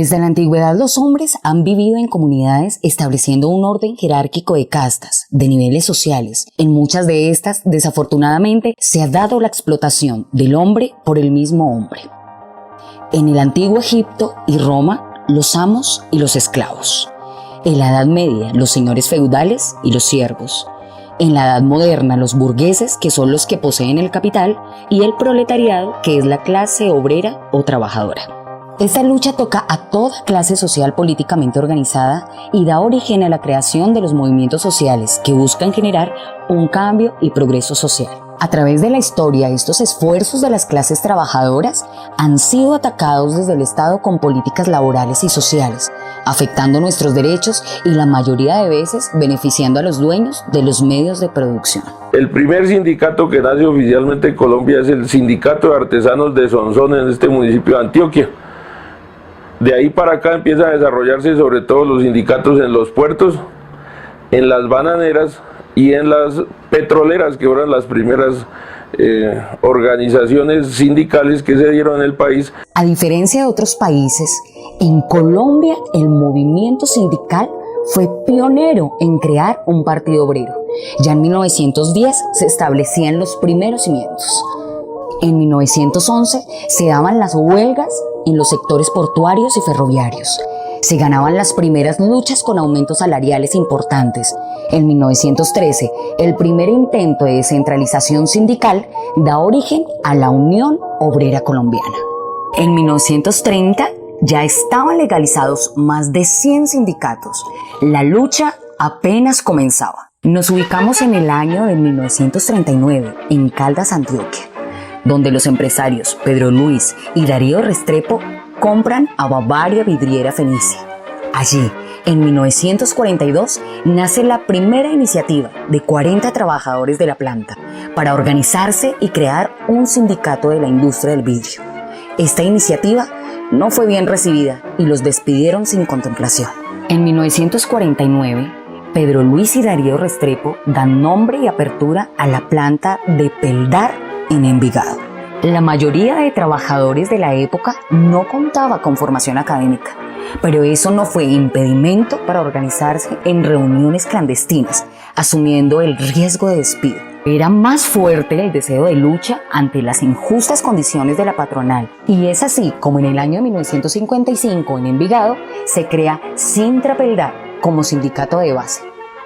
Desde la antigüedad los hombres han vivido en comunidades estableciendo un orden jerárquico de castas, de niveles sociales. En muchas de estas, desafortunadamente, se ha dado la explotación del hombre por el mismo hombre. En el antiguo Egipto y Roma, los amos y los esclavos. En la Edad Media, los señores feudales y los siervos. En la Edad Moderna, los burgueses, que son los que poseen el capital, y el proletariado, que es la clase obrera o trabajadora. Esta lucha toca a toda clase social políticamente organizada y da origen a la creación de los movimientos sociales que buscan generar un cambio y progreso social. A través de la historia, estos esfuerzos de las clases trabajadoras han sido atacados desde el Estado con políticas laborales y sociales, afectando nuestros derechos y la mayoría de veces beneficiando a los dueños de los medios de producción. El primer sindicato que nace oficialmente en Colombia es el Sindicato de Artesanos de Sonsón en este municipio de Antioquia. De ahí para acá empiezan a desarrollarse sobre todo los sindicatos en los puertos, en las bananeras y en las petroleras, que fueron las primeras organizaciones sindicales que se dieron en el país. A diferencia de otros países, en Colombia el movimiento sindical fue pionero en crear un partido obrero. Ya en 1910 se establecían los primeros cimientos. En 1911 se daban las huelgas en los sectores portuarios y ferroviarios. Se ganaban las primeras luchas con aumentos salariales importantes. En 1913, el primer intento de descentralización sindical da origen a la Unión Obrera Colombiana. En 1930 ya estaban legalizados más de 100 sindicatos. La lucha apenas comenzaba. Nos ubicamos en el año de 1939, en Caldas, Antioquia, donde los empresarios Pedro Luis y Darío Restrepo compran a Bavaria Vidriera Fenicia. Allí, en 1942, nace la primera iniciativa de 40 trabajadores de la planta para organizarse y crear un sindicato de la industria del vidrio. Esta iniciativa no fue bien recibida y los despidieron sin contemplación. En 1949, Pedro Luis y Darío Restrepo dan nombre y apertura a la planta de Peldar en Envigado. La mayoría de trabajadores de la época no contaba con formación académica, pero eso no fue impedimento para organizarse en reuniones clandestinas, asumiendo el riesgo de despido. Era más fuerte el deseo de lucha ante las injustas condiciones de la patronal, y es así como en el año 1955 en Envigado se crea Sintra Peldar como sindicato de base.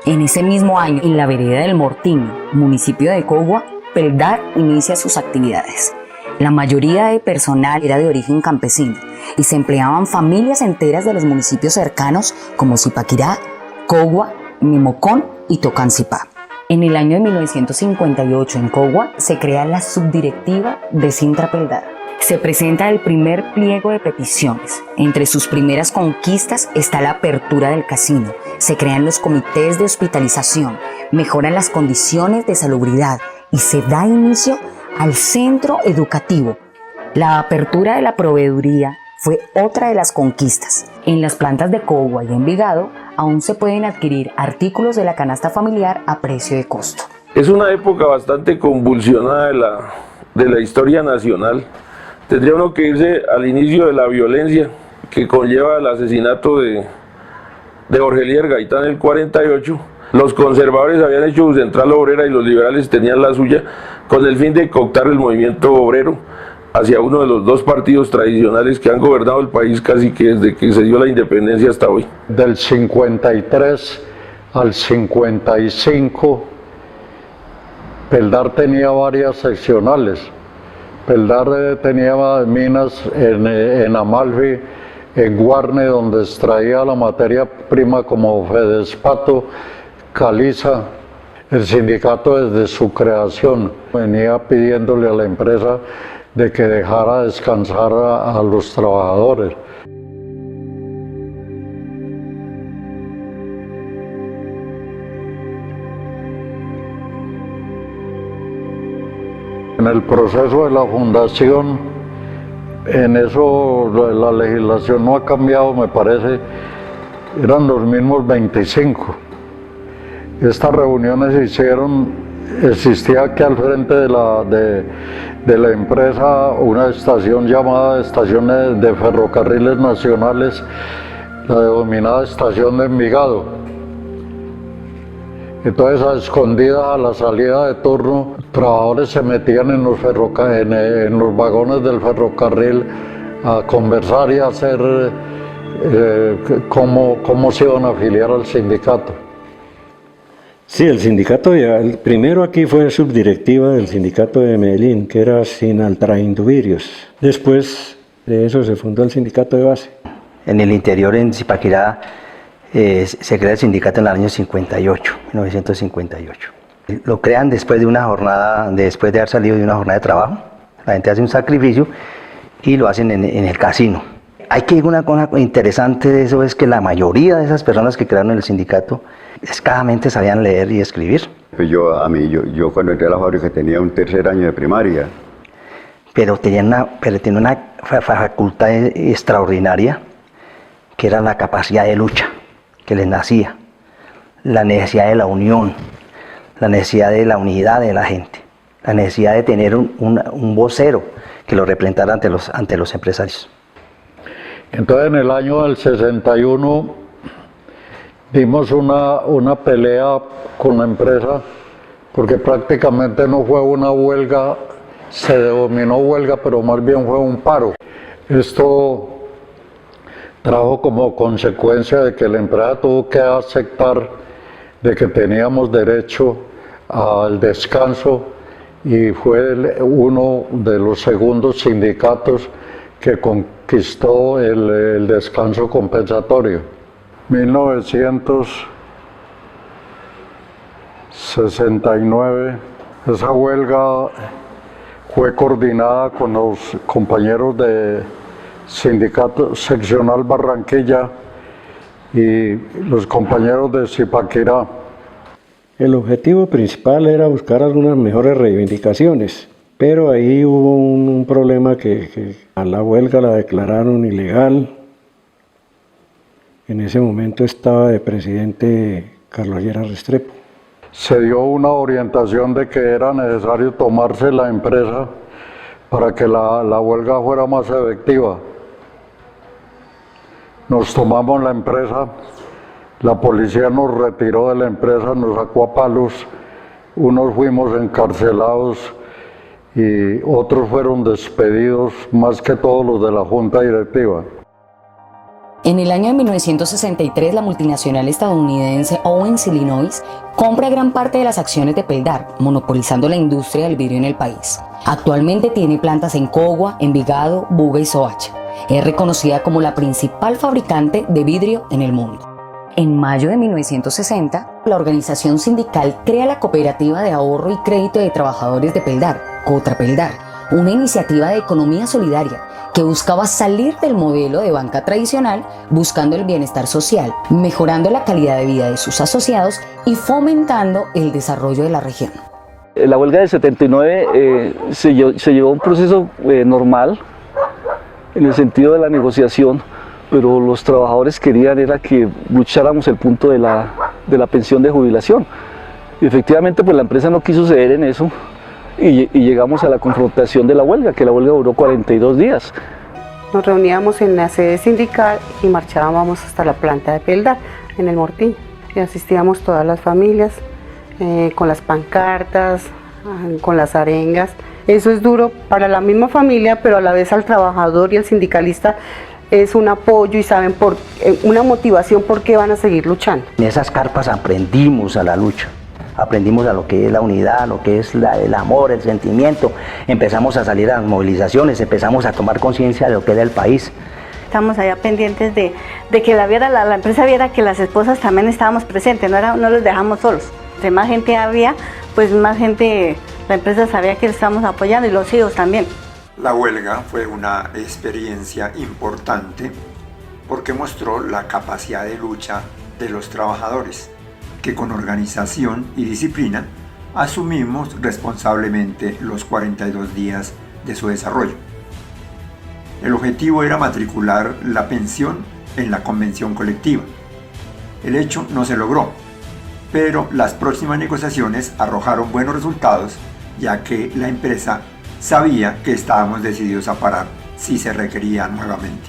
En ese mismo año, en la vereda del Mortiño, municipio de Cogua, Peldar inicia sus actividades. La mayoría de personal era de origen campesino y se empleaban familias enteras de los municipios cercanos como Zipaquirá, Cogua, Nemocón y Tocancipá. En el año de 1958 en Cogua se crea la subdirectiva de Sintra Peldar. Se presenta el primer pliego de peticiones. Entre sus primeras conquistas está la apertura del casino. Se crean los comités de hospitalización, mejoran las condiciones de salubridad y se da inicio al centro educativo. La apertura de la proveeduría fue otra de las conquistas. En las plantas de Cogua y Envigado aún se pueden adquirir artículos de la canasta familiar a precio de costo. Es una época bastante convulsionada de la historia nacional. Tendría uno que irse al inicio de la violencia que conlleva el asesinato de Jorge Eliezer Gaitán en el 48. Los conservadores habían hecho su central obrera y los liberales tenían la suya, con el fin de cooptar el movimiento obrero hacia uno de los dos partidos tradicionales que han gobernado el país casi que desde que se dio la independencia hasta hoy. Del 53 al 55, Peldar tenía varias seccionales. Peldar tenía minas en Amalfi, en Guarne, donde extraía la materia prima como Fedespato, Caliza. El sindicato desde su creación venía pidiéndole a la empresa de que dejara descansar a los trabajadores. En el proceso de la fundación, en eso la legislación no ha cambiado, me parece, eran los mismos 25. Estas reuniones se hicieron existía aquí al frente de la empresa una estación llamada Estación de Ferrocarriles Nacionales, la denominada Estación de Envigado. Entonces, a escondidas a la salida de turno, trabajadores se metían en los vagones del ferrocarril a conversar y a hacer cómo se iban a afiliar al sindicato. Sí, el sindicato, el primero aquí fue subdirectiva del sindicato de Medellín, que era Sinaltraindubirios. Después de eso se fundó el sindicato de base. En el interior, en Zipaquirá, se crea el sindicato en el año 1958. Lo crean después de una jornada, después de haber salido de una jornada de trabajo. La gente hace un sacrificio y lo hacen en el casino. Hay que una cosa interesante de eso es que la mayoría de esas personas que crearon el sindicato escasamente sabían leer y escribir. Pues yo cuando entré a la fábrica tenía un tercer año de primaria. Pero tenía una facultad extraordinaria, que era la capacidad de lucha que les nacía, la necesidad de la unión, la necesidad de la unidad de la gente, la necesidad de tener un vocero que lo representara ante los empresarios. Entonces, en el año del 61 dimos una pelea con la empresa, porque prácticamente no fue una huelga, se denominó huelga, pero más bien fue un paro. Esto trajo como consecuencia de que la empresa tuvo que aceptar de que teníamos derecho al descanso, y fue uno de los segundos sindicatos que conquistó el descanso compensatorio. 1969, esa huelga fue coordinada con los compañeros de Sindicato Seccional Barranquilla y los compañeros de Zipaquirá. El objetivo principal era buscar algunas mejores reivindicaciones, pero ahí hubo un problema que a la huelga la declararon ilegal. En ese momento estaba de presidente Carlos Lleras Restrepo. Se dio una orientación de que era necesario tomarse la empresa para que la huelga fuera más efectiva. Nos tomamos la empresa, la policía nos retiró de la empresa, nos sacó a palos, unos fuimos encarcelados y otros fueron despedidos, más que todos los de la junta directiva. En el año de 1963, la multinacional estadounidense Owens-Illinois compra gran parte de las acciones de Peldar, monopolizando la industria del vidrio en el país. Actualmente tiene plantas en Cogua, Envigado, Buga y Soacha. Es reconocida como la principal fabricante de vidrio en el mundo. En mayo de 1960, la organización sindical crea la Cooperativa de Ahorro y Crédito de Trabajadores de Peldar, Cotrapeldar, una iniciativa de economía solidaria que buscaba salir del modelo de banca tradicional, buscando el bienestar social, mejorando la calidad de vida de sus asociados y fomentando el desarrollo de la región. La huelga del 79 se llevó un proceso normal en el sentido de la negociación, pero los trabajadores querían era que lucháramos el punto de la pensión de jubilación. Y efectivamente pues la empresa no quiso ceder en eso y llegamos a la confrontación de la huelga, que la huelga duró 42 días. Nos reuníamos en la sede sindical y marchábamos hasta la planta de Peldar, en el Mortín, y asistíamos todas las familias con las pancartas, con las arengas. Eso es duro para la misma familia, pero a la vez al trabajador y al sindicalista es un apoyo y saben una motivación por qué van a seguir luchando. En esas carpas aprendimos a la lucha, aprendimos a lo que es la unidad, a lo que es el amor, el sentimiento. Empezamos a salir a las movilizaciones, empezamos a tomar conciencia de lo que era el país. Estamos allá pendientes de que la empresa viera que las esposas también estábamos presentes, no los dejamos solos. Entre más gente había, pues más gente, la empresa sabía que le estábamos apoyando y los hijos también. La huelga fue una experiencia importante porque mostró la capacidad de lucha de los trabajadores, que con organización y disciplina asumimos responsablemente los 42 días de su desarrollo. El objetivo era matricular la pensión en la convención colectiva. El hecho no se logró, pero las próximas negociaciones arrojaron buenos resultados, ya que la empresa sabía que estábamos decididos a parar si se requería nuevamente.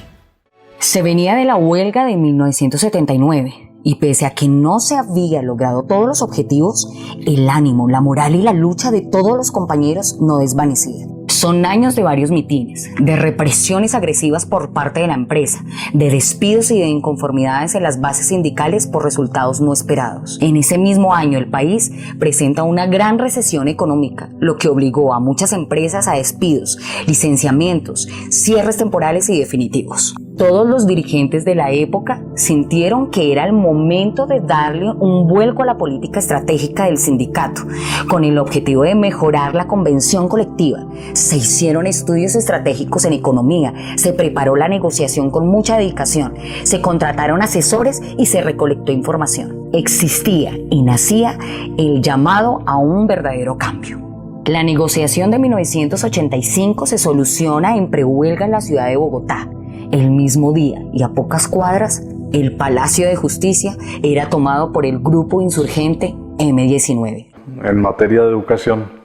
Se venía de la huelga de 1979 y pese a que no se había logrado todos los objetivos, el ánimo, la moral y la lucha de todos los compañeros no desvanecían. Son años de varios mitines, de represiones agresivas por parte de la empresa, de despidos y de inconformidades en las bases sindicales por resultados no esperados. En ese mismo año el país presenta una gran recesión económica, lo que obligó a muchas empresas a despidos, licenciamientos, cierres temporales y definitivos. Todos los dirigentes de la época sintieron que era el momento de darle un vuelco a la política estratégica del sindicato, con el objetivo de mejorar la convención colectiva. Se hicieron estudios estratégicos en economía, se preparó la negociación con mucha dedicación, se contrataron asesores y se recolectó información. Existía y nacía el llamado a un verdadero cambio. La negociación de 1985 se soluciona en prehuelga en la ciudad de Bogotá. El mismo día y a pocas cuadras, el Palacio de Justicia era tomado por el grupo insurgente M19. En materia de educación,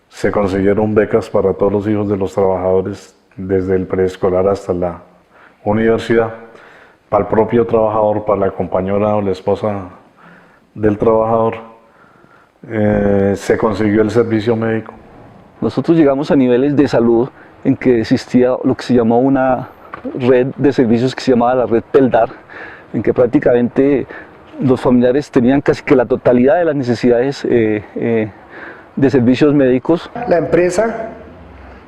se consiguieron becas para todos los hijos de los trabajadores, desde el preescolar hasta la universidad, para el propio trabajador, para la compañera o la esposa del trabajador. Se consiguió el servicio médico. Nosotros llegamos a niveles de salud en que existía lo que se llamó una red de servicios que se llamaba la red Peldar, en que prácticamente los familiares tenían casi que la totalidad de las necesidades de servicios médicos. La empresa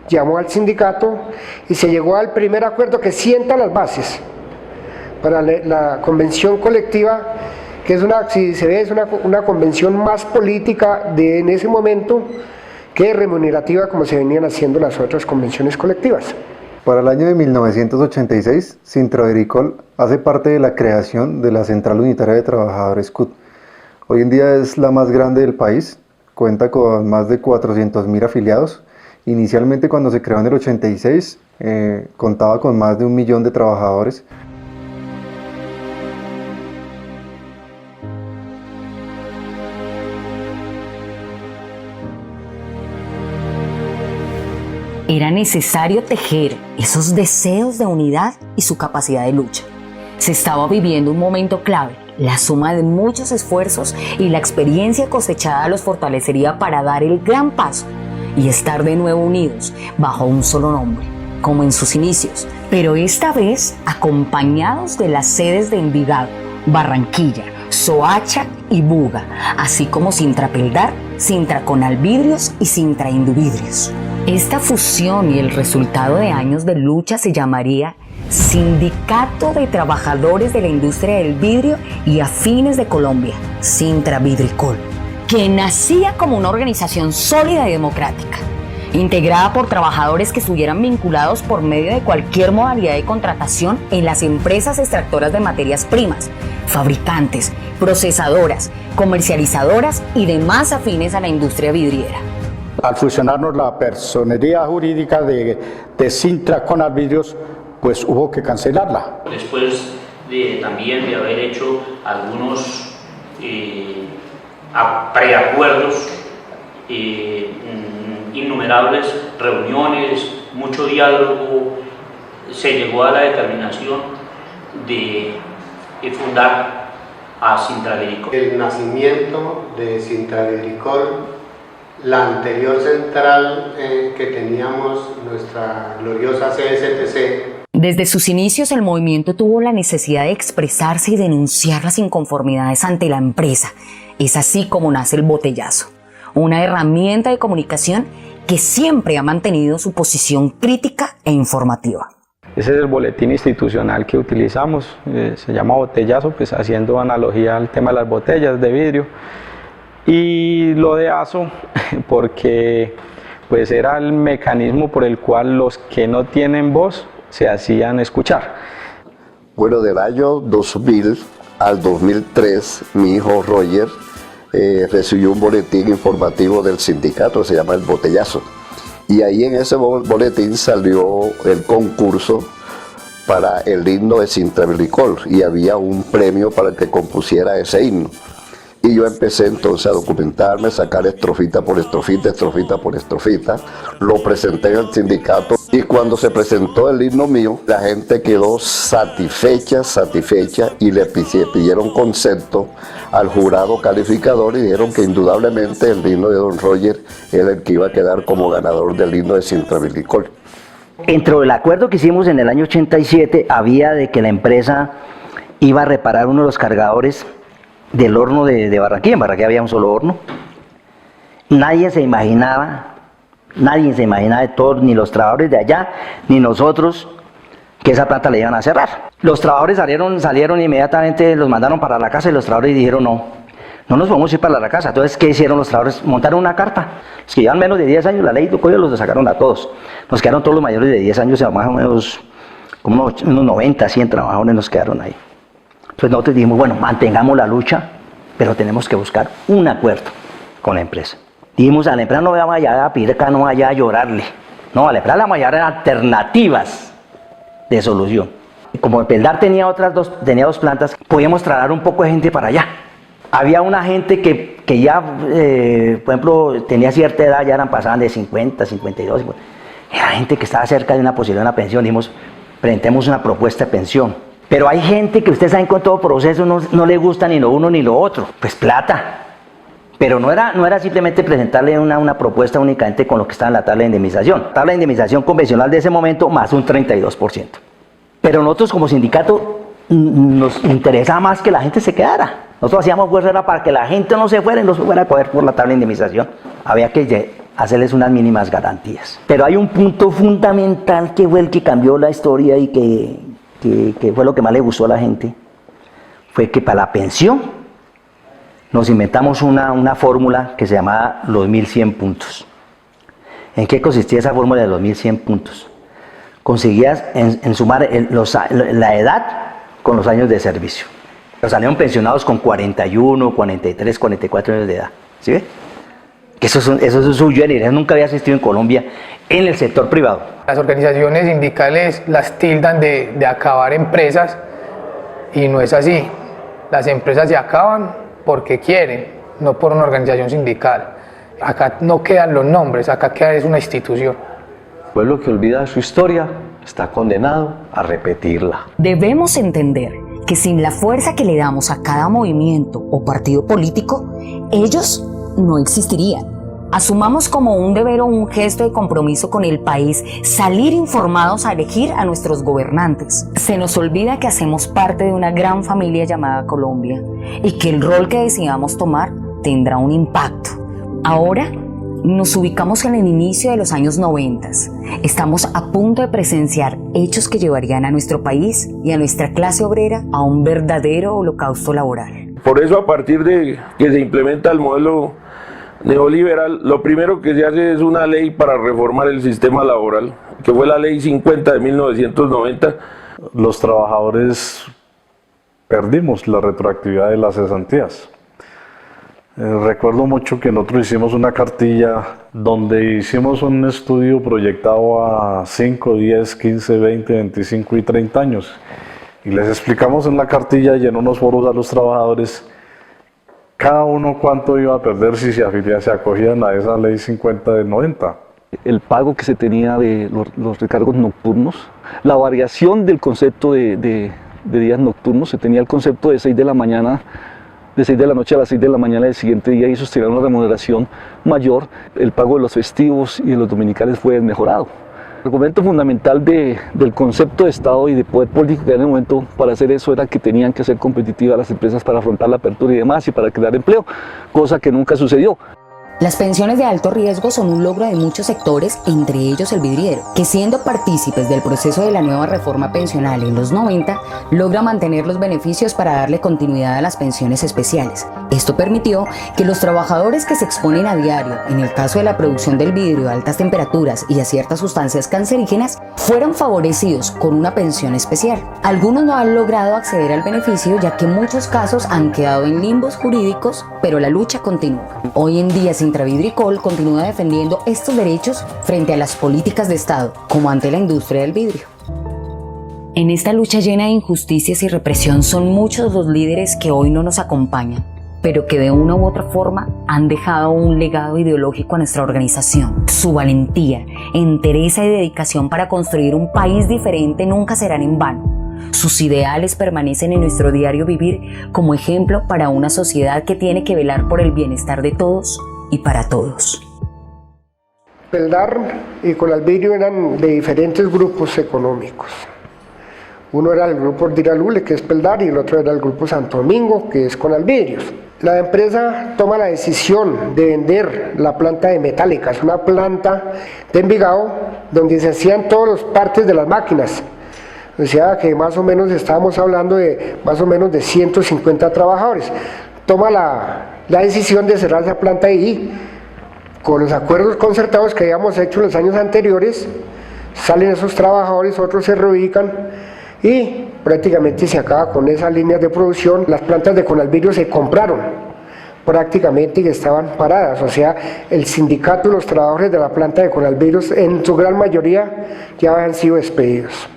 llamó al sindicato y se llegó al primer acuerdo que sienta las bases para la convención colectiva, que es si se ve, es una convención más política en ese momento que remunerativa, como se venían haciendo las otras convenciones colectivas. Para el año de 1986, Sintravericol hace parte de la creación de la Central Unitaria de Trabajadores CUT. Hoy en día es la más grande del país, cuenta con más de 400.000 afiliados. Inicialmente, cuando se creó en el 86, contaba con más de 1 millón de trabajadores. Era necesario tejer esos deseos de unidad y su capacidad de lucha. Se estaba viviendo un momento clave. La suma de muchos esfuerzos y la experiencia cosechada los fortalecería para dar el gran paso y estar de nuevo unidos bajo un solo nombre, como en sus inicios, pero esta vez acompañados de las sedes de Envigado, Barranquilla, Soacha y Buga, así como Sintrapeldar, Sintraconalvidrios y Sintrainduvidrios. Esta fusión y el resultado de años de lucha se llamaría Sindicato de Trabajadores de la Industria del Vidrio y Afines de Colombia, Sintravidricol, que nacía como una organización sólida y democrática, integrada por trabajadores que estuvieran vinculados por medio de cualquier modalidad de contratación en las empresas extractoras de materias primas, fabricantes, procesadoras, comercializadoras y demás afines a la industria vidriera. Al fusionarnos la personería jurídica de Sintraconalvidrios, pues hubo que cancelarla. Después también de haber hecho algunos preacuerdos, innumerables reuniones, mucho diálogo, se llegó a la determinación de fundar a Sintravericol. El nacimiento de Sintravericol, la anterior central que teníamos, nuestra gloriosa CSTC. Desde sus inicios, el movimiento tuvo la necesidad de expresarse y denunciar las inconformidades ante la empresa. Es así como nace el botellazo, una herramienta de comunicación que siempre ha mantenido su posición crítica e informativa. Ese es el boletín institucional que utilizamos, se llama botellazo, pues haciendo analogía al tema de las botellas de vidrio. Y lo de ASO porque pues era el mecanismo por el cual los que no tienen voz se hacían escuchar. Bueno, del año 2000 al 2003 mi hijo Roger recibió un boletín informativo del sindicato, se llama El Botellazo, y ahí en ese boletín salió el concurso para el himno de Sintravericol y había un premio para el que compusiera ese himno. Y yo empecé entonces a documentarme, sacar estrofita por estrofita, estrofita por estrofita. Lo presenté en el sindicato y cuando se presentó el himno mío, la gente quedó satisfecha y le pidieron concepto al jurado calificador y dijeron que indudablemente el himno de don Roger era el que iba a quedar como ganador del himno de Sintra Vidricol. Dentro del acuerdo que hicimos en el año 87 había de que la empresa iba a reparar uno de los cargadores del horno de Barranquilla. En Barranquilla había un solo horno. Nadie se imaginaba de todos, ni los trabajadores de allá, ni nosotros, que esa planta la iban a cerrar. Los trabajadores salieron inmediatamente, los mandaron para la casa y los trabajadores dijeron no nos podemos ir para la casa. Entonces, ¿qué hicieron los trabajadores? Montaron una carta. Es que llevan menos de 10 años, la ley los sacaron a todos. Nos quedaron todos los mayores de 10 años, más o menos como unos 90, 100 trabajadores nos quedaron ahí. Entonces nosotros dijimos, bueno, mantengamos la lucha, pero tenemos que buscar un acuerdo con la empresa. Dijimos, a la empresa no vamos allá a pedir acá, no vaya a llorarle. No, a la empresa le vamos a dar alternativas de solución. Como Peldar tenía dos plantas, podíamos trasladar un poco de gente para allá. Había una gente que ya, por ejemplo, tenía cierta edad, ya pasaban de 50, 52, 50. Era gente que estaba cerca de una posibilidad de una pensión. Dijimos, presentemos una propuesta de pensión. Pero hay gente que ustedes saben con todo proceso no le gusta ni lo uno ni lo otro. Pues plata. Pero no era simplemente presentarle una propuesta únicamente con lo que estaba en la tabla de indemnización. La tabla de indemnización convencional de ese momento más un 32%. Pero nosotros como sindicato nos interesaba más que la gente se quedara. Nosotros hacíamos fuerza era para que la gente no se fuera y no se fuera a coger por la tabla de indemnización. Había que hacerles unas mínimas garantías. Pero hay un punto fundamental que fue el que cambió la historia y que fue lo que más le gustó a la gente. Fue que para la pensión nos inventamos una fórmula que se llamaba los 1100 puntos. ¿En qué consistía esa fórmula de los 1100 puntos? Conseguías en sumar la edad con los años de servicio. Salieron pensionados con 41, 43, 44 años de edad. ¿Sí ve? Que eso es suyo, nunca había existido en Colombia en el sector privado. Las organizaciones sindicales las tildan de acabar empresas y no es así. Las empresas se acaban porque quieren, no por una organización sindical. Acá no quedan los nombres, acá queda es una institución. El pueblo que olvida su historia está condenado a repetirla. Debemos entender que sin la fuerza que le damos a cada movimiento o partido político, ellos no existirían. Asumamos como un deber o un gesto de compromiso con el país salir informados a elegir a nuestros gobernantes. Se nos olvida que hacemos parte de una gran familia llamada Colombia y que el rol que decidamos tomar tendrá un impacto. Ahora nos ubicamos en el inicio de los años 90. Estamos a punto de presenciar hechos que llevarían a nuestro país y a nuestra clase obrera a un verdadero holocausto laboral. Por eso, a partir de que se implementa el modelo neoliberal, lo primero que se hace es una ley para reformar el sistema laboral, que fue la Ley 50 de 1990. Los trabajadores perdimos la retroactividad de las cesantías. Recuerdo mucho que nosotros hicimos una cartilla donde hicimos un estudio proyectado a 5, 10, 15, 20, 25 y 30 años. Y les explicamos en la cartilla y en unos foros a los trabajadores cada uno cuánto iba a perder si se acogían a esa ley 50 del 90. El pago que se tenía de los recargos nocturnos, la variación del concepto de días nocturnos, se tenía el concepto de 6 de la mañana, de 6 de la noche a las 6 de la mañana del siguiente día, y eso tenía una remuneración mayor. El pago de los festivos y de los dominicales fue mejorado. El argumento fundamental del concepto de Estado y de poder político que en el momento para hacer eso era que tenían que ser competitivas las empresas para afrontar la apertura y demás y para crear empleo, cosa que nunca sucedió. Las pensiones de alto riesgo son un logro de muchos sectores, entre ellos el vidriero, que siendo partícipes del proceso de la nueva reforma pensional en los 90, logra mantener los beneficios para darle continuidad a las pensiones especiales. Esto permitió que los trabajadores que se exponen a diario, en el caso de la producción del vidrio a altas temperaturas y a ciertas sustancias cancerígenas, fueran favorecidos con una pensión especial. Algunos no han logrado acceder al beneficio, ya que muchos casos han quedado en limbos jurídicos, pero la lucha continúa. Hoy en día, Sintra Vidricol continúa defendiendo estos derechos frente a las políticas de Estado, como ante la industria del vidrio. En esta lucha llena de injusticias y represión son muchos los líderes que hoy no nos acompañan. pero que de una u otra forma han dejado un legado ideológico a nuestra organización. Su valentía, entereza y dedicación para construir un país diferente nunca serán en vano. Sus ideales permanecen en nuestro diario vivir como ejemplo para una sociedad que tiene que velar por el bienestar de todos y para todos. Peldar y Colaldvidrio eran de diferentes grupos económicos. Uno era el grupo Diralule, que es Peldar, y el otro era el grupo Santo Domingo, que es Colaldvidrios. La empresa toma la decisión de vender la planta de Metálicas, una planta de Envigado donde se hacían todas las partes de las máquinas. O sea que más o menos estábamos hablando de más o menos de 150 trabajadores. Toma la decisión de cerrar esa planta y con los acuerdos concertados que habíamos hecho en los años anteriores, salen esos trabajadores, otros se reubican y prácticamente se acaba con esas líneas de producción. Las plantas de Colaldvidrio se compraron prácticamente y estaban paradas, o sea, el sindicato y los trabajadores de la planta de Colaldvidrio en su gran mayoría ya habían sido despedidos.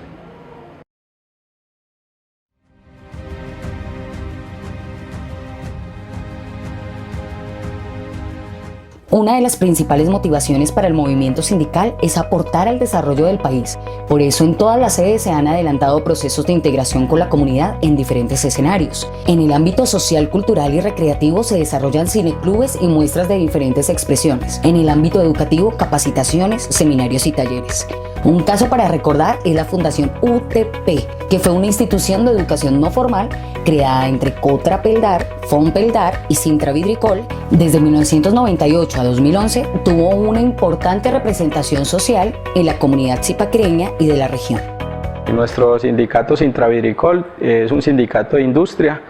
Una de las principales motivaciones para el movimiento sindical es aportar al desarrollo del país. Por eso en todas las sedes se han adelantado procesos de integración con la comunidad en diferentes escenarios. En el ámbito social, cultural y recreativo se desarrollan cineclubes y muestras de diferentes expresiones. En el ámbito educativo, capacitaciones, seminarios y talleres. Un caso para recordar es la Fundación UTP, que fue una institución de educación no formal creada entre Cotra Peldar, Fonpeldar y Sintra Vidricol. Desde 1998 a 2011 tuvo una importante representación social en la comunidad zipaquireña y de la región. Nuestro sindicato Sintra Vidricol es un sindicato de industria.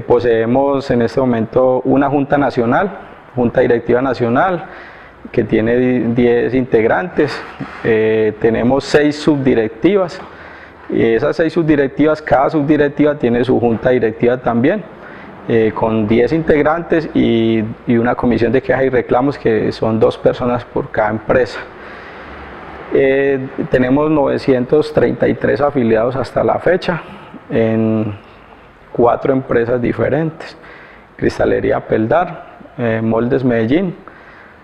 Poseemos en este momento una junta nacional, junta directiva nacional, que tiene 10 integrantes. Tenemos 6 subdirectivas. Y esas 6 subdirectivas, cada subdirectiva tiene su junta directiva también, con 10 integrantes y una comisión de quejas y reclamos que son 2 personas por cada empresa. Tenemos 933 afiliados hasta la fecha en 4 empresas diferentes: Cristalería Peldar, Moldes Medellín,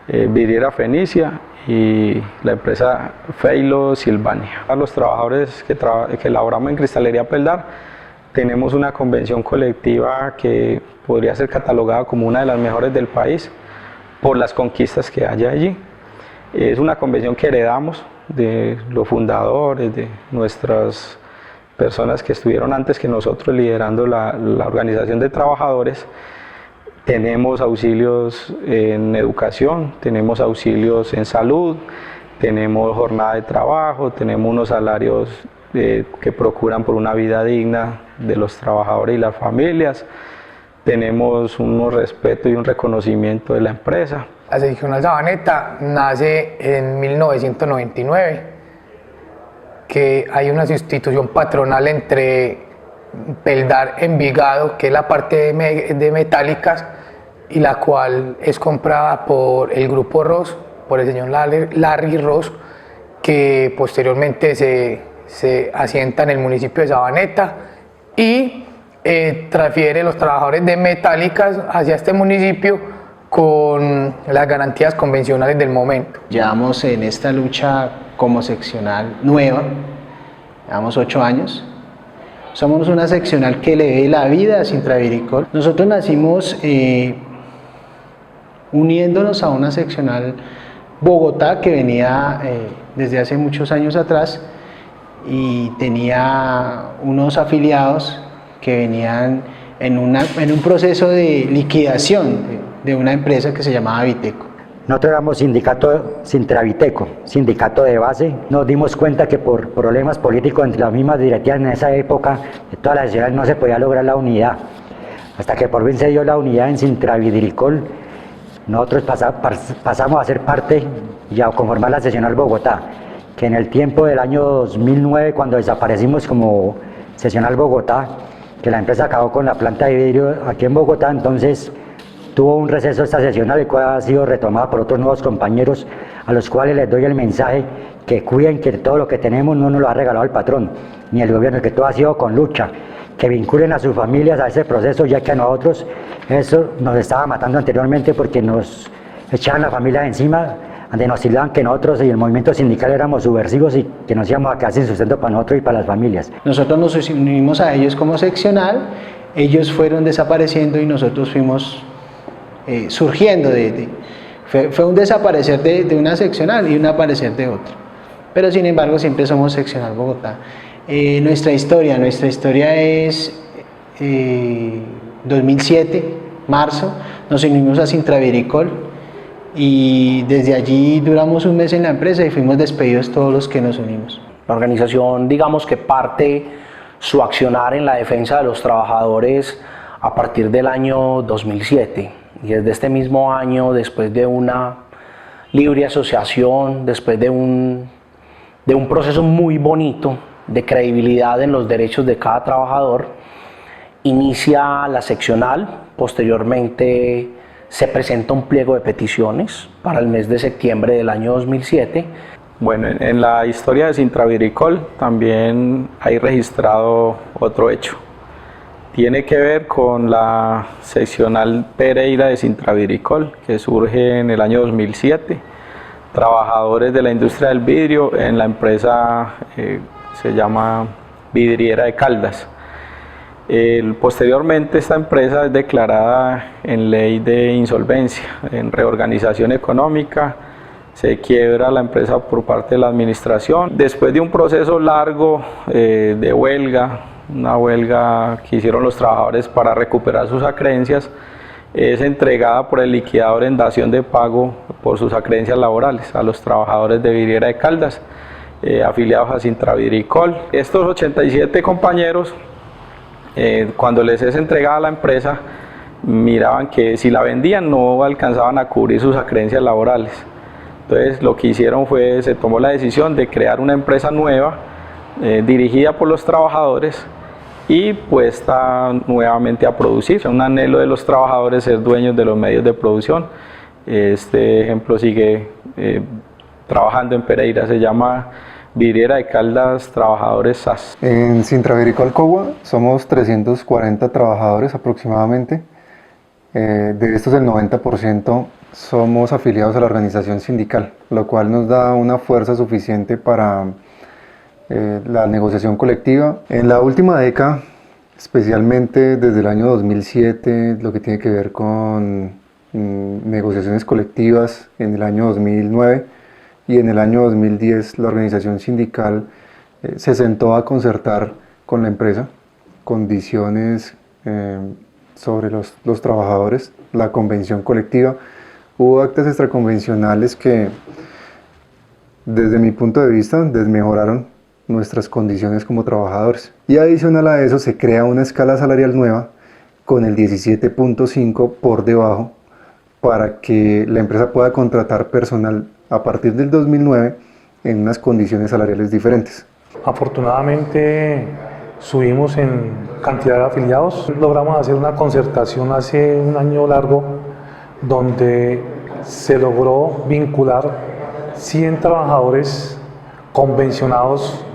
Vidriera Fenicia y la empresa Feilo Silvania. A los trabajadores que laboramos en Cristalería Peldar tenemos una convención colectiva que podría ser catalogada como una de las mejores del país por las conquistas que hay allí. Es una convención que heredamos de los fundadores, de nuestras personas que estuvieron antes que nosotros liderando la organización de trabajadores. Tenemos auxilios en educación, tenemos auxilios en salud, tenemos jornada de trabajo, tenemos unos salarios que procuran por una vida digna de los trabajadores y las familias, tenemos un respeto y un reconocimiento de la empresa. La seccional Sabaneta nace en 1999, que hay una sustitución patronal entre Peldar Envigado, que es la parte de Metálicas, y la cual es comprada por el grupo Ross, por el señor Larry Ross, que posteriormente se asienta en el municipio de Sabaneta y transfiere los trabajadores de Metálicas hacia este municipio con las garantías convencionales del momento. Llevamos en esta lucha como seccional nueva, llevamos 8 años. Somos una seccional que le dé la vida a Sintra Vidricol. Nosotros nacimos uniéndonos a una seccional Bogotá que venía desde hace muchos años atrás y tenía unos afiliados que venían en un proceso de liquidación de una empresa que se llamaba Viteco. Nosotros éramos sindicato Sintraviteco, sindicato de base. Nos dimos cuenta que por problemas políticos entre las mismas directivas en esa época, de todas las ciudades no se podía lograr la unidad. Hasta que por fin se dio la unidad en Sintra Vidricol, nosotros pasamos a ser parte y a conformar la seccional Bogotá, que en el tiempo del año 2009, cuando desaparecimos como seccional Bogotá, que la empresa acabó con la planta de vidrio aquí en Bogotá, entonces tuvo un receso esta seccional, el cual ha sido retomada por otros nuevos compañeros, a los cuales les doy el mensaje que cuiden que todo lo que tenemos no nos lo ha regalado el patrón, ni el gobierno, que todo ha sido con lucha, que vinculen a sus familias a ese proceso, ya que a nosotros eso nos estaba matando anteriormente porque nos echaban la familia encima, donde nos tildaban que nosotros y el movimiento sindical éramos subversivos y que nos íbamos a quedar sin sustento para nosotros y para las familias. Nosotros nos unimos a ellos como seccional, ellos fueron desapareciendo y nosotros fuimos surgiendo. Fue un desaparecer de una seccional y un aparecer de otra. Pero sin embargo siempre somos seccional Bogotá. Nuestra historia es 2007, marzo, nos unimos a Sintraviricol y desde allí duramos un mes en la empresa y fuimos despedidos todos los que nos unimos. La organización, digamos que parte su accionar en la defensa de los trabajadores a partir del año 2007 y desde este mismo año, después de una libre asociación, después de un proceso muy bonito de credibilidad en los derechos de cada trabajador, inicia la seccional. Posteriormente se presenta un pliego de peticiones para el mes de septiembre del año 2007. Bueno, en la historia de Sintraviricol también hay registrado otro hecho. Tiene que ver con la seccional Pereira de Sintraviricol, que surge en el año 2007. Trabajadores de la industria del vidrio en la empresa se llama Vidriera de Caldas. Posteriormente esta empresa es declarada en ley de insolvencia, en reorganización económica, se quiebra la empresa por parte de la administración. Después de un proceso largo de huelga, una huelga que hicieron los trabajadores para recuperar sus acreencias, es entregada por el liquidador en dación de pago por sus acreencias laborales a los trabajadores de Vidriera de Caldas, afiliados a Sintraviricol. Estos 87 compañeros, cuando les es entregada la empresa, miraban que si la vendían no alcanzaban a cubrir sus acreencias laborales. Entonces lo que hicieron fue, se tomó la decisión de crear una empresa nueva, dirigida por los trabajadores y puesta nuevamente a producir. Un anhelo de los trabajadores ser dueños de los medios de producción. Este ejemplo sigue trabajando en Pereira, se llama Vidriera de Caldas Trabajadores SAS. En Sintraviricol Cogua somos 340 trabajadores aproximadamente. De estos el 90% somos afiliados a la organización sindical, lo cual nos da una fuerza suficiente para la negociación colectiva. En la última década, especialmente desde el año 2007, lo que tiene que ver con negociaciones colectivas en el año 2009 y en el año 2010 la organización sindical se sentó a concertar con la empresa condiciones sobre los trabajadores, la convención colectiva. Hubo actas extraconvencionales que desde mi punto de vista desmejoraron nuestras condiciones como trabajadores. Y adicional a eso se crea una escala salarial nueva con el 17.5 por debajo para que la empresa pueda contratar personal a partir del 2009 en unas condiciones salariales diferentes. Afortunadamente subimos en cantidad de afiliados. Logramos hacer una concertación hace un año largo donde se logró vincular 100 trabajadores convencionados,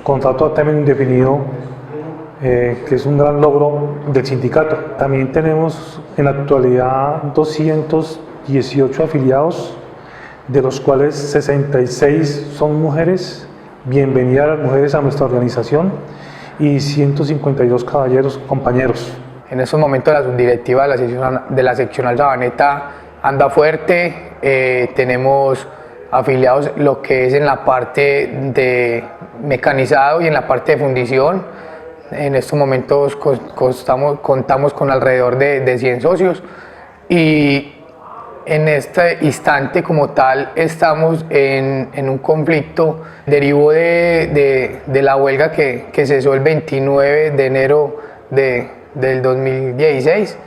contrato a término indefinido, que es un gran logro del sindicato. También tenemos en la actualidad 218 afiliados, de los cuales 66 son mujeres. Bienvenidas las mujeres a nuestra organización, y 152 caballeros compañeros. En estos momentos la subdirectiva de la seccional Sabaneta anda fuerte, tenemos afiliados lo que es en la parte de mecanizado y en la parte de fundición. En estos momentos contamos con alrededor de 100 socios y en este instante como tal estamos en un conflicto derivó de la huelga que cesó el 29 de enero del 2016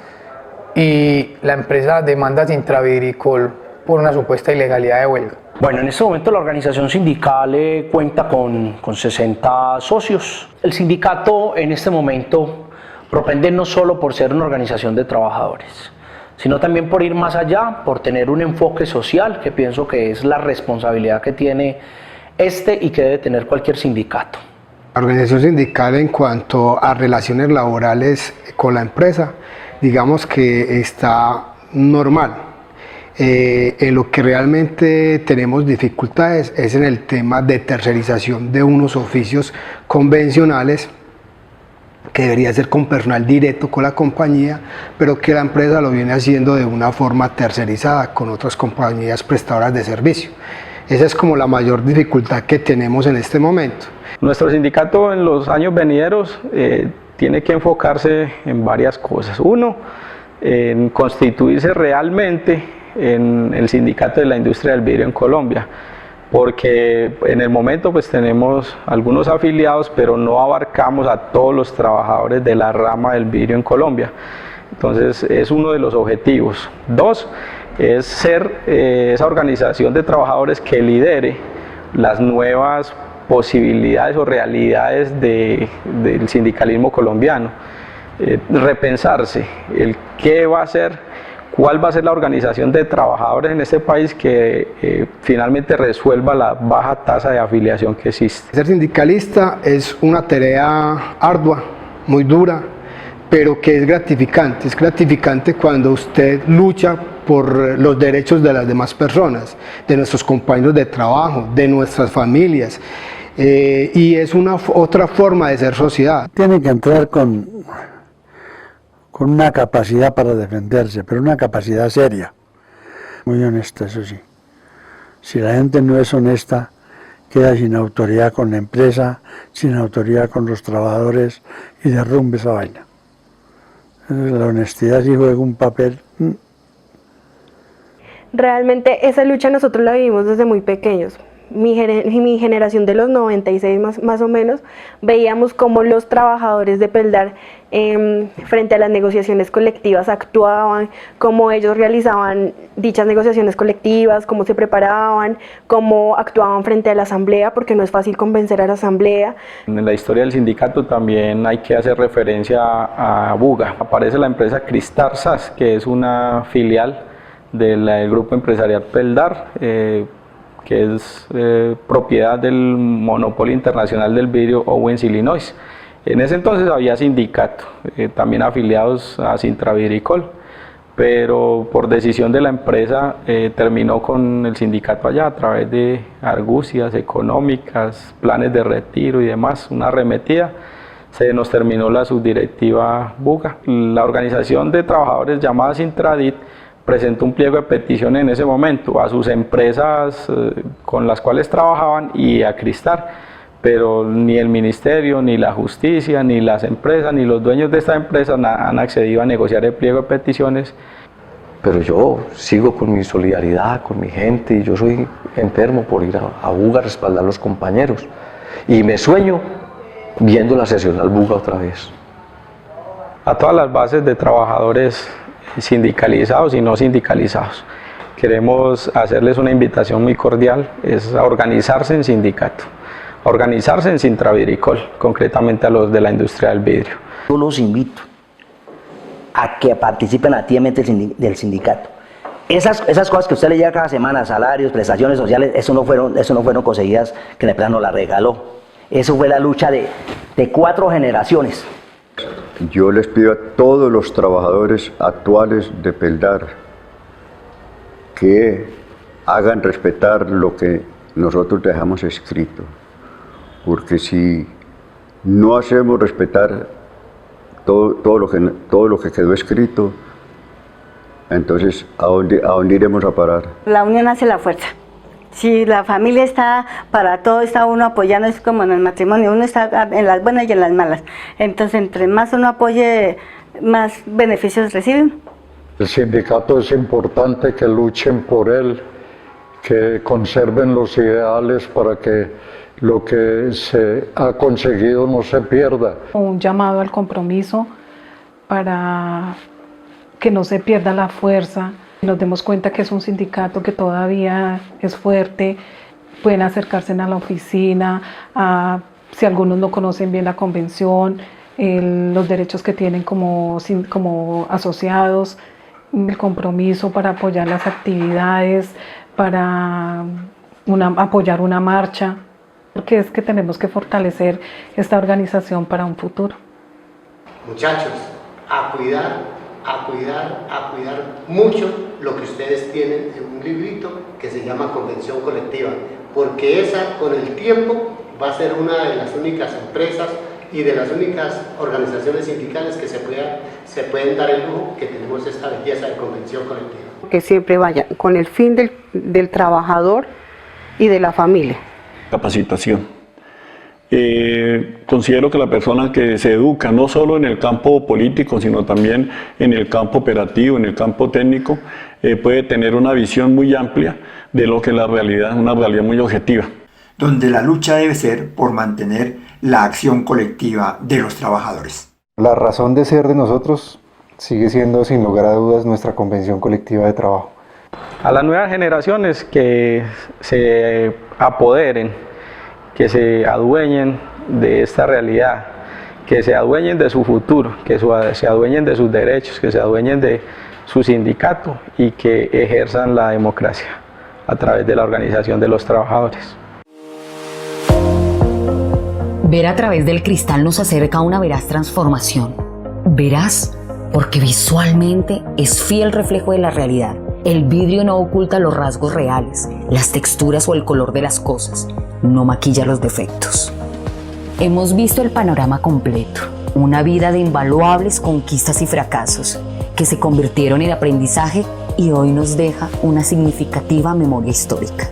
y la empresa demanda a Sintraviricol por una supuesta ilegalidad de huelga. Bueno, en este momento la organización sindical cuenta con 60 socios. El sindicato en este momento propende no solo por ser una organización de trabajadores, sino también por ir más allá, por tener un enfoque social, que pienso que es la responsabilidad que tiene y que debe tener cualquier sindicato. La organización sindical en cuanto a relaciones laborales con la empresa, digamos que está normal. En lo que realmente tenemos dificultades es en el tema de tercerización de unos oficios convencionales que debería ser con personal directo con la compañía, pero que la empresa lo viene haciendo de una forma tercerizada con otras compañías prestadoras de servicio. Esa es como la mayor dificultad que tenemos en este momento. Nuestro sindicato en los años venideros tiene que enfocarse en varias cosas. Uno, en constituirse realmente en el sindicato de la industria del vidrio en Colombia, porque en el momento pues tenemos algunos afiliados, pero no abarcamos a todos los trabajadores de la rama del vidrio en Colombia. Entonces es uno de los objetivos. Dos, es ser esa organización de trabajadores que lidere las nuevas posibilidades o realidades del sindicalismo colombiano. Repensarse el qué va a ser, cuál va a ser la organización de trabajadores en este país que finalmente resuelva la baja tasa de afiliación que existe. Ser sindicalista es una tarea ardua, muy dura, pero que es gratificante. Es gratificante cuando usted lucha por los derechos de las demás personas, de nuestros compañeros de trabajo, de nuestras familias, y es otra forma de ser sociedad. Tiene que entrar con una capacidad para defenderse, pero una capacidad seria, muy honesta, eso sí. Si la gente no es honesta, queda sin autoridad con la empresa, sin autoridad con los trabajadores y derrumbe esa vaina. Entonces, la honestidad sí juega un papel. Realmente esa lucha nosotros la vivimos desde muy pequeños. Mi generación de los 96 más o menos, veíamos cómo los trabajadores de Peldar frente a las negociaciones colectivas actuaban, cómo ellos realizaban dichas negociaciones colectivas, cómo se preparaban, cómo actuaban frente a la asamblea, porque no es fácil convencer a la asamblea. En la historia del sindicato también hay que hacer referencia a Buga. Aparece la empresa Cristar SAS, que es una filial del grupo empresarial Peldar, que es propiedad del monopolio internacional del vidrio Owens Illinois. En ese entonces había sindicato, también afiliados a Sintravidricol, pero por decisión de la empresa terminó con el sindicato allá a través de argucias económicas, planes de retiro y demás, una arremetida. Se nos terminó la subdirectiva Buga. La organización de trabajadores llamada Sintradit presentó un pliego de petición en ese momento a sus empresas con las cuales trabajaban y a Cristar, pero ni el ministerio, ni la justicia, ni las empresas, ni los dueños de esta empresa han accedido a negociar el pliego de peticiones. Pero yo sigo con mi solidaridad, con mi gente, y yo soy enfermo por ir a Buga a respaldar a los compañeros. Y me sueño viendo la sesional Buga otra vez. A todas las bases de trabajadores sindicalizados y no sindicalizados, queremos hacerles una invitación muy cordial, es a organizarse en sindicato, a organizarse en Sintravidricol, concretamente a los de la industria del vidrio. Yo los invito a que participen activamente del sindicato. Esas cosas que usted le llega cada semana, salarios, prestaciones sociales, eso no fueron conseguidas que la empresa nos la regaló. Eso fue la lucha de 4 generaciones. Yo les pido a todos los trabajadores actuales de Peldar que hagan respetar lo que nosotros dejamos escrito, porque si no hacemos respetar todo lo que quedó escrito, entonces ¿a dónde iremos a parar? La unión hace la fuerza. Si la familia está para todo, está uno apoyando, es como en el matrimonio, uno está en las buenas y en las malas. Entonces, entre más uno apoye, más beneficios reciben. El sindicato es importante que luchen por él, que conserven los ideales para que lo que se ha conseguido no se pierda. Un llamado al compromiso para que no se pierda la fuerza. Nos demos cuenta que es un sindicato que todavía es fuerte, pueden acercarse a la oficina, si algunos no conocen bien la convención, los derechos que tienen como asociados, el compromiso para apoyar las actividades, para apoyar una marcha. porque es que tenemos que fortalecer esta organización para un futuro. Muchachos, a cuidar mucho lo que ustedes tienen en un librito que se llama Convención Colectiva, porque esa con el tiempo va a ser una de las únicas empresas y de las únicas organizaciones sindicales que se pueden dar el lujo que tenemos esta belleza de convención colectiva. Que siempre vaya con el fin del trabajador y de la familia. Capacitación. Considero que la persona que se educa no solo en el campo político, sino también en el campo operativo, en el campo técnico, puede tener una visión muy amplia de lo que es la realidad, una realidad muy objetiva. Donde la lucha debe ser por mantener la acción colectiva de los trabajadores. La razón de ser de nosotros sigue siendo sin lugar a dudas nuestra convención colectiva de trabajo. A las nuevas generaciones que se apoderen, que se adueñen de esta realidad, que se adueñen de su futuro, que se adueñen de sus derechos, que se adueñen de su sindicato y que ejerzan la democracia a través de la organización de los trabajadores. Ver a través del cristal nos acerca a una veraz transformación. Veraz porque visualmente es fiel reflejo de la realidad. El vidrio no oculta los rasgos reales, las texturas o el color de las cosas, no maquilla los defectos. Hemos visto el panorama completo, una vida de invaluables conquistas y fracasos que se convirtieron en aprendizaje y hoy nos deja una significativa memoria histórica.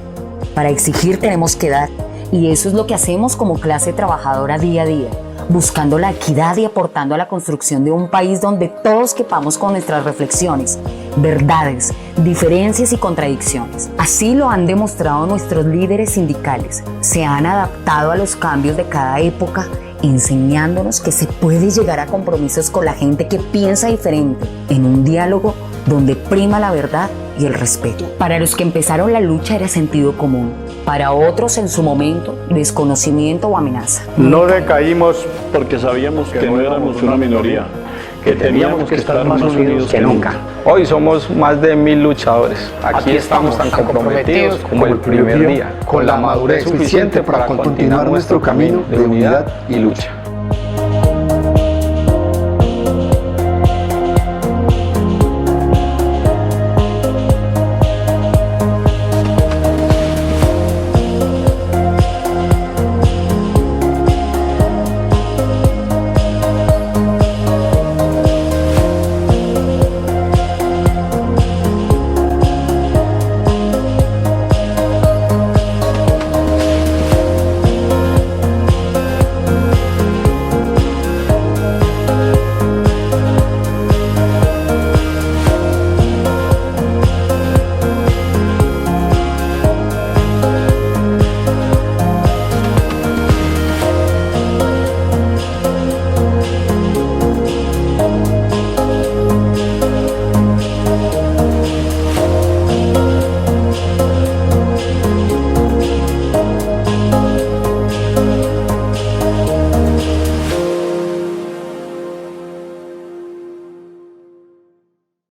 Para exigir tenemos que dar, y eso es lo que hacemos como clase trabajadora día a día, buscando la equidad y aportando a la construcción de un país donde todos quepamos con nuestras reflexiones, verdades, diferencias y contradicciones. Así lo han demostrado nuestros líderes sindicales. Se han adaptado a los cambios de cada época, enseñándonos que se puede llegar a compromisos con la gente que piensa diferente, en un diálogo donde prima la verdad y el respeto. Para los que empezaron la lucha era sentido común, para otros en su momento desconocimiento o amenaza. No decaímos porque sabíamos que no éramos una minoría, que teníamos que estar más unidos que nunca. Hoy somos más de 1000 luchadores. Aquí estamos tan comprometidos como el primer día, con la madurez suficiente para continuar nuestro camino de unidad y lucha.